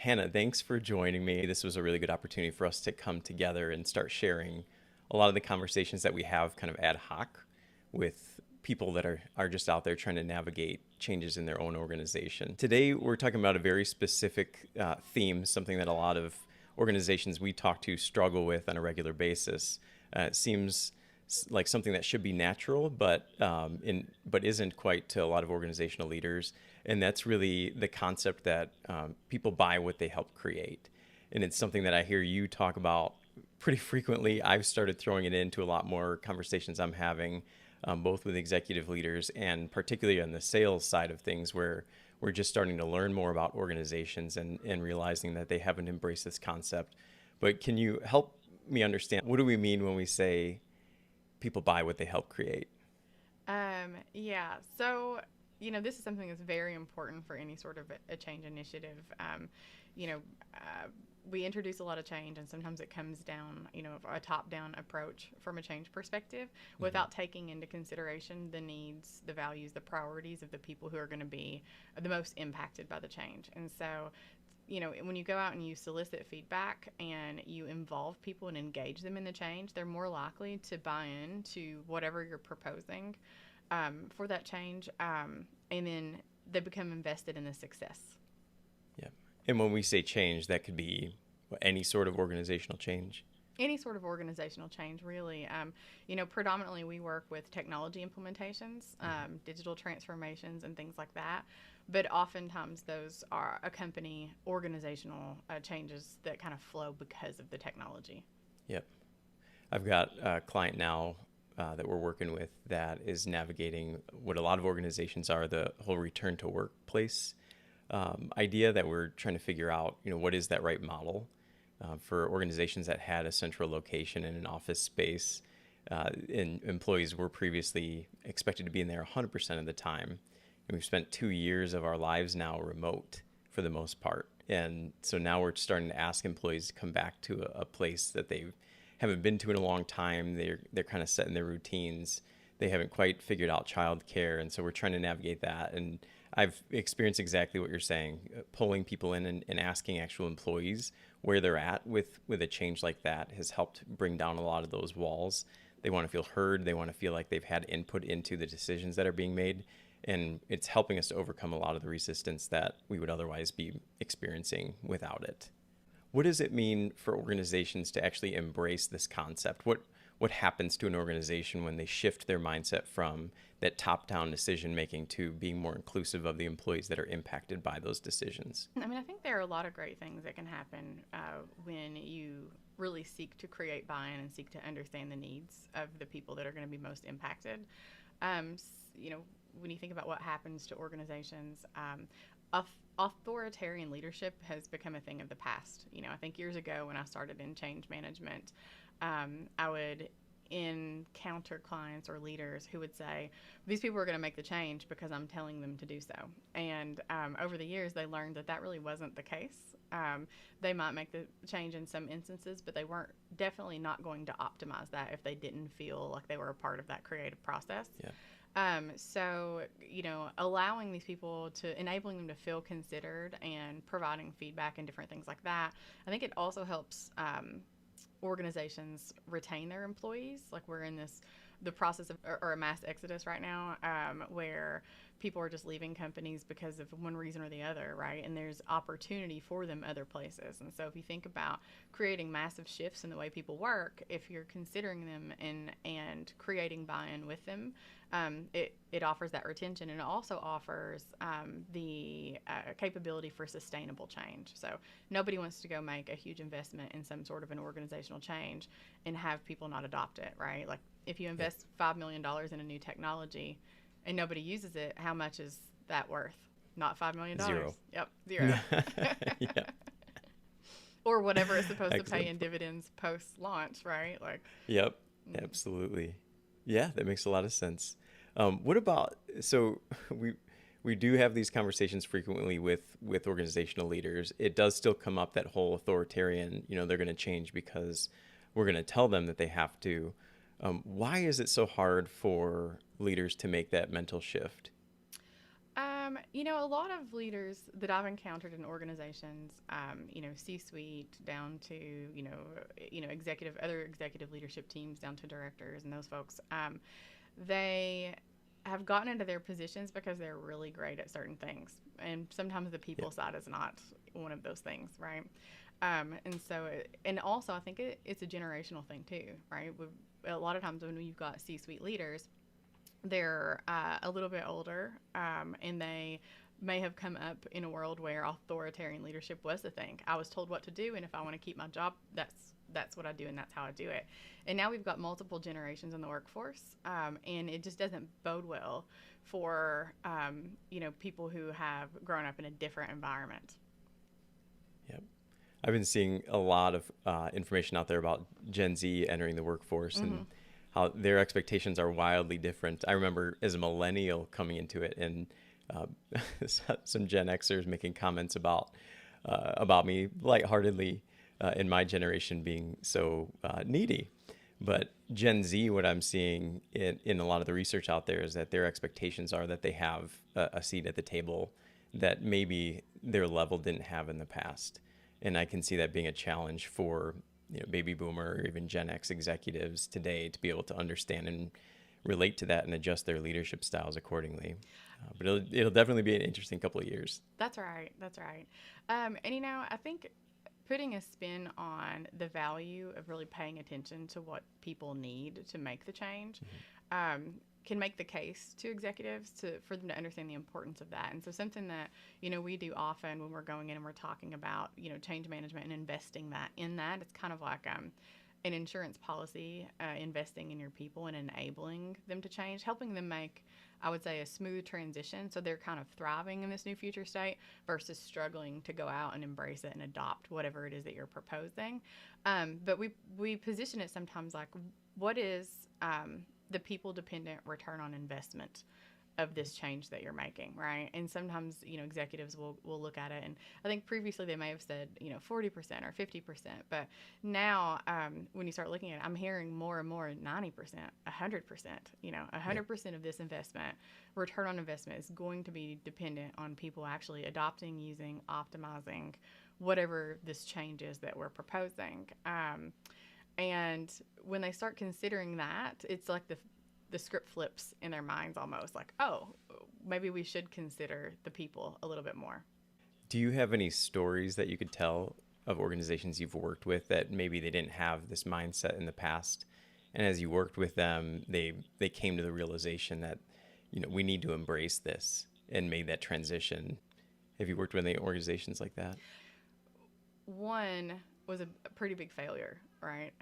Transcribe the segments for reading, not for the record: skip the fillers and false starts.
Hannah, thanks for joining me. This was a really good opportunity for us to come together and start sharing a lot of the conversations that we have kind of ad hoc with people that are just out there trying to navigate changes in their own organization. Today, we're talking about a very specific theme, something that a lot of organizations we talk to struggle with on a regular basis. It seems like something that should be natural, but isn't quite to a lot of organizational leaders, and that's really the concept that people buy what they help create, and it's something that I hear you talk about pretty frequently. I've started throwing it into a lot more conversations I'm having, both with executive leaders and particularly on the sales side of things, where we're just starting to learn more about organizations and realizing that they haven't embraced this concept. But can you help me understand, what do we mean when we say people buy what they help create? Yeah. So, this is something that's very important for any sort of a change initiative. You know, uh, we introduce a lot of change, and sometimes it comes down, a top down approach from a change perspective Hmm. without taking into consideration the needs, the values, the priorities of the people who are going to be the most impacted by the change. And so, when you go out and you solicit feedback and you involve people and engage them in the change, they're more likely to buy in to whatever you're proposing for that change. And then they become invested in the success. Yeah. And when we say change, that could be any sort of organizational change. Any sort of organizational change, really. Predominantly we work with technology implementations, Hmm. digital transformations, and things like that. But oftentimes those are accompany organizational changes that kind of flow because of the technology. Yep. I've got a client now that we're working with that is navigating what a lot of organizations are, the whole return to workplace idea, that we're trying to figure out, what is that right model for organizations that had a central location in an office space, and employees were previously expected to be in there 100% of the time. And we've spent 2 years of our lives now remote for the most part. And so now we're starting to ask employees to come back to a place that they haven't been to in a long time. They're kind of set in their routines. They haven't quite figured out childcare, and so we're trying to navigate that. And I've experienced exactly what you're saying, pulling people in and asking actual employees where they're at with a change like that has helped bring down a lot of those walls. They want to feel heard. They want to feel like they've had input into the decisions that are being made. And it's helping us to overcome a lot of the resistance that we would otherwise be experiencing without it. What does it mean for organizations to actually embrace this concept? What happens to an organization when they shift their mindset from that top-down decision making to being more inclusive of the employees that are impacted by those decisions? I mean, I think there are a lot of great things that can happen when you really seek to create buy-in and seek to understand the needs of the people that are going to be most impacted. Um, you know, when you think about what happens to organizations, authoritarian leadership has become a thing of the past. I think years ago when I started in change management, I would encounter clients or leaders who would say, these people are going to make the change because I'm telling them to do so. And over the years, they learned that that really wasn't the case. They might make the change in some instances, but they weren't definitely not going to optimize that if they didn't feel like they were a part of that creative process. Yeah. So, allowing these people to enabling them to feel considered and providing feedback and different things like that, I think it also helps organizations retain their employees. Like we're in the process of or a mass exodus right now, where people are just leaving companies because of one reason or the other, right? And there's opportunity for them other places. And so if you think about creating massive shifts in the way people work, if you're considering them and creating buy-in with them, it offers that retention, and it also offers the capability for sustainable change. So nobody wants to go make a huge investment in some sort of an organizational change and have people not adopt it, right? Like if you Yep. invest $5 million in a new technology and nobody uses it, how much is that worth? Not $5 million. Zero. Yep, zero. Yeah. Or whatever it's supposed to pay Excellent. in dividends post launch, right? Like, Yep. mm, Absolutely. Yeah, that makes a lot of sense. What about, so we do have these conversations frequently with organizational leaders. It does still come up, that whole authoritarian, they're going to change because we're going to tell them that they have to. Why is it so hard for leaders to make that mental shift? A lot of leaders that I've encountered in organizations, C-suite down to other executive leadership teams down to directors and those folks, they have gotten into their positions because they're really great at certain things, and sometimes the people side is not one of those things, right? And also I think it's a generational thing too, right? A lot of times when you've got C-suite leaders, they're a little bit older, and they may have come up in a world where authoritarian leadership was the thing. I was told what to do, and if I want to keep my job, that's what I do, and that's how I do it. And now we've got multiple generations in the workforce, and it just doesn't bode well for people who have grown up in a different environment. Yep. I've been seeing a lot of information out there about Gen Z entering the workforce and how their expectations are wildly different. I remember as a millennial coming into it, and some Gen Xers making comments about me lightheartedly in my generation being so needy. But Gen Z, what I'm seeing in a lot of the research out there is that their expectations are that they have a seat at the table that maybe their level didn't have in the past. And I can see that being a challenge for baby boomer or even Gen X executives today to be able to understand and relate to that and adjust their leadership styles accordingly. But it'll definitely be an interesting couple of years. That's right. And I think putting a spin on the value of really paying attention to what people need to make the change can make the case to executives for them to understand the importance of that. And so something that, we do often when we're going in and we're talking about, change management and investing in that, it's kind of like an insurance policy, investing in your people and enabling them to change, helping them make, I would say, a smooth transition so they're kind of thriving in this new future state versus struggling to go out and embrace it and adopt whatever it is that you're proposing. But we position it sometimes like, what is the people-dependent return on investment of this change that you're making, right? And sometimes, executives will look at it, and I think previously they may have said, 40% or 50%, but now when you start looking at it, I'm hearing more and more 90%, 100%, 100% of this investment, return on investment is going to be dependent on people actually adopting, using, optimizing whatever this change is that we're proposing. And when they start considering that, it's like the script flips in their minds almost like, oh, maybe we should consider the people a little bit more. Do you have any stories that you could tell of organizations you've worked with that maybe they didn't have this mindset in the past, and as you worked with them, they came to the realization that, we need to embrace this and made that transition? Have you worked with any organizations like that? One was a pretty big failure, right,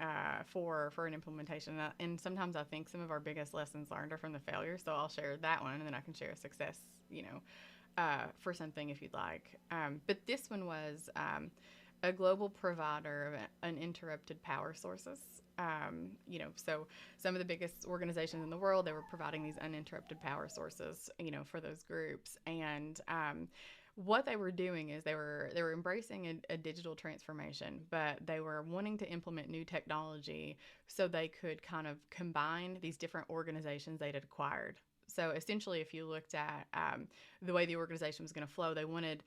for an implementation. And sometimes I think some of our biggest lessons learned are from the failure. So I'll share that one, and then I can share a success, for something if you'd like. But this one was a global provider of uninterrupted power sources. So some of the biggest organizations in the world, they were providing these uninterrupted power sources, for those groups. And what they were doing is they were embracing a digital transformation, but they were wanting to implement new technology so they could kind of combine these different organizations they'd acquired. So essentially, if you looked at the way the organization was going to flow, they wanted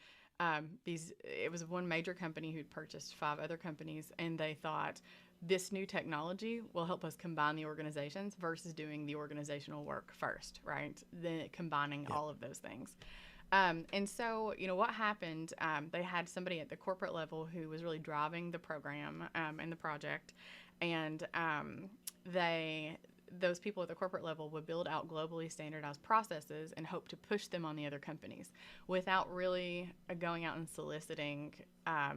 it was one major company who'd purchased 5 other companies, and they thought this new technology will help us combine the organizations versus doing the organizational work first, right? Then combining all of those things. And so, what happened, they had somebody at the corporate level who was really driving the program and the project, and those people at the corporate level would build out globally standardized processes and hope to push them on the other companies without really going out and soliciting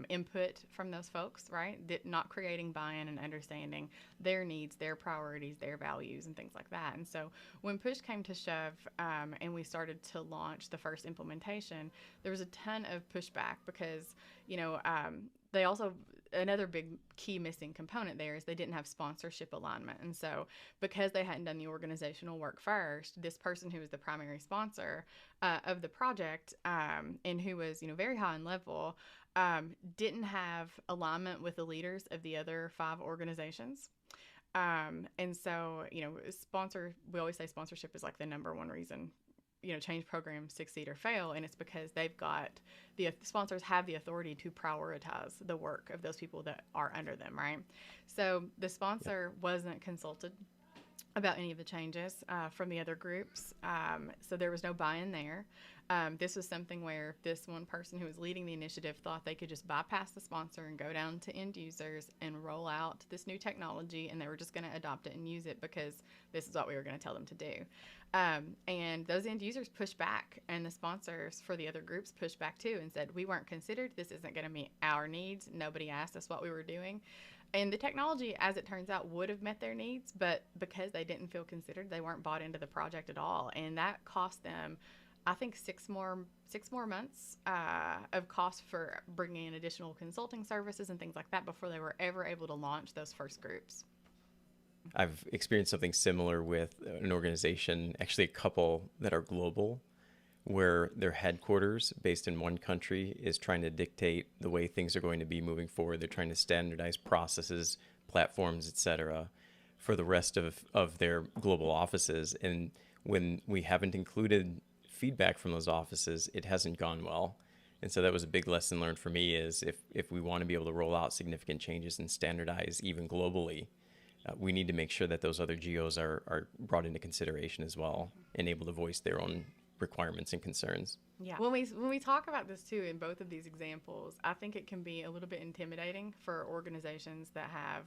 input from those folks, right? Not creating buy-in and understanding their needs, their priorities, their values, and things like that. And so when push came to shove and we started to launch the first implementation, there was a ton of pushback because, they also, another big key missing component there is they didn't have sponsorship alignment. And so because they hadn't done the organizational work first, this person who was the primary sponsor of the project and who was, very high in level, didn't have alignment with the leaders of the other 5 organizations. And so, we always say sponsorship is like the number one reason change programs succeed or fail, and it's because they've got the sponsors have the authority to prioritize the work of those people that are under them, right? So the sponsor wasn't consulted about any of the changes from the other groups. So there was no buy-in there. This was something where this one person who was leading the initiative thought they could just bypass the sponsor and go down to end users and roll out this new technology, and they were just going to adopt it and use it because this is what we were going to tell them to do. And those end users pushed back, and the sponsors for the other groups pushed back too and said, we weren't considered. This isn't going to meet our needs. Nobody asked us what we were doing. And the technology, as it turns out, would have met their needs, but because they didn't feel considered, they weren't bought into the project at all. And that cost them, I think, six more months of cost for bringing in additional consulting services and things like that before they were ever able to launch those first groups. I've experienced something similar with an organization, actually a couple that are global, where their headquarters based in one country is trying to dictate the way things are going to be moving forward. They're trying to standardize processes, platforms, etc., for the rest of their global offices. And when we haven't included feedback from those offices, it hasn't gone well. And so that was a big lesson learned for me, is if we want to be able to roll out significant changes and standardize even globally, we need to make sure that those other geos are brought into consideration as well and able to voice their own requirements and concerns. Yeah. When we talk about this too, in both of these examples, I think it can be a little bit intimidating for organizations that have,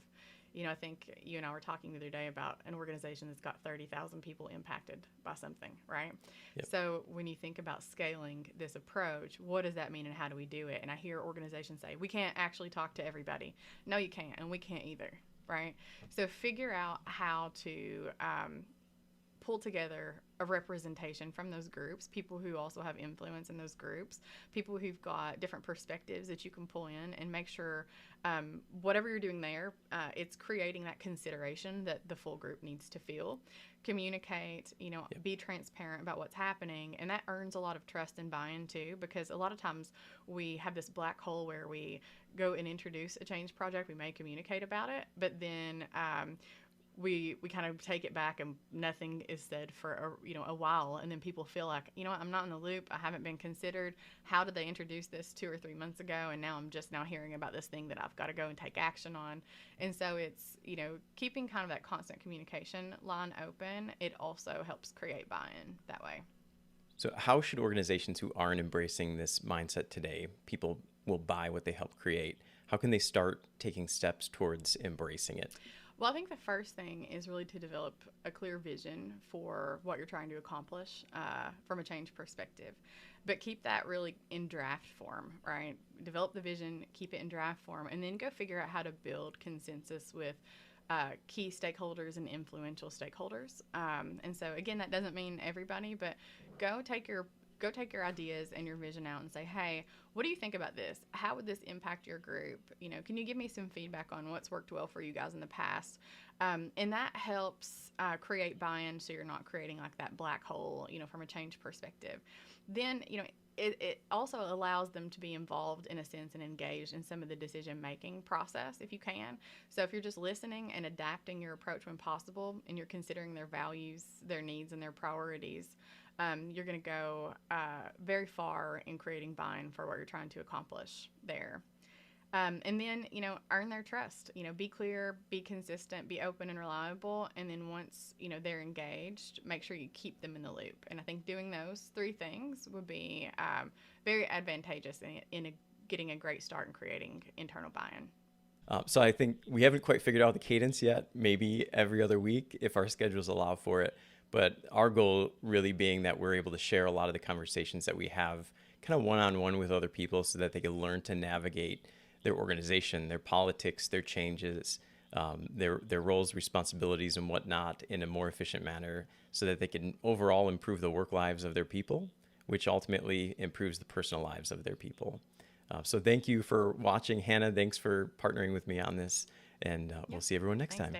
I think you and I were talking the other day about an organization that's got 30,000 people impacted by something, right? Yep. So when you think about scaling this approach, what does that mean and how do we do it? And I hear organizations say, we can't actually talk to everybody. No, you can't, and we can't either, right? So figure out how to pull together a representation from those groups, people who also have influence in those groups, people who've got different perspectives that you can pull in, and make sure whatever you're doing there, it's creating that consideration that the full group needs to feel. Communicate, Yep. Be transparent about what's happening, and that earns a lot of trust and buy-in too, because a lot of times we have this black hole where we go and introduce a change project, we may communicate about it, but then we kind of take it back and nothing is said for a while, and then people feel like, I'm not in the loop, I haven't been considered. How did they introduce this 2 or 3 months ago, and now I'm just now hearing about this thing that I've got to go and take action on. And so it's keeping kind of that constant communication line open. It also helps create buy-in that way. So how should organizations who aren't embracing this mindset today, people will buy what they help create, how can they start taking steps towards embracing it? Well, I think the first thing is really to develop a clear vision for what you're trying to accomplish from a change perspective. But keep that really in draft form, right? Develop the vision, keep it in draft form, and then go figure out how to build consensus with key stakeholders and influential stakeholders. And so, again, that doesn't mean everybody, but go take your ideas and your vision out and say, hey, what do you think about this? How would this impact your group? Can you give me some feedback on what's worked well for you guys in the past? And that helps create buy-in, so you're not creating like that black hole, from a change perspective. Then, it also allows them to be involved in a sense and engaged in some of the decision-making process if you can. So if you're just listening and adapting your approach when possible, and you're considering their values, their needs, and their priorities, you're going to go very far in creating buy-in for what you're trying to accomplish there. And then, earn their trust. Be clear, be consistent, be open and reliable. And then once, they're engaged, make sure you keep them in the loop. And I think doing those 3 things would be very advantageous in getting a great start in creating internal buy-in. So I think we haven't quite figured out the cadence yet, maybe every other week if our schedules allow for it. But our goal really being that we're able to share a lot of the conversations that we have kind of one-on-one with other people, so that they can learn to navigate their organization, their politics, their changes, their roles, responsibilities, and whatnot in a more efficient manner, so that they can overall improve the work lives of their people, which ultimately improves the personal lives of their people. So thank you for watching, Hannah. Thanks for partnering with me on this, and we'll see everyone next time. Dave.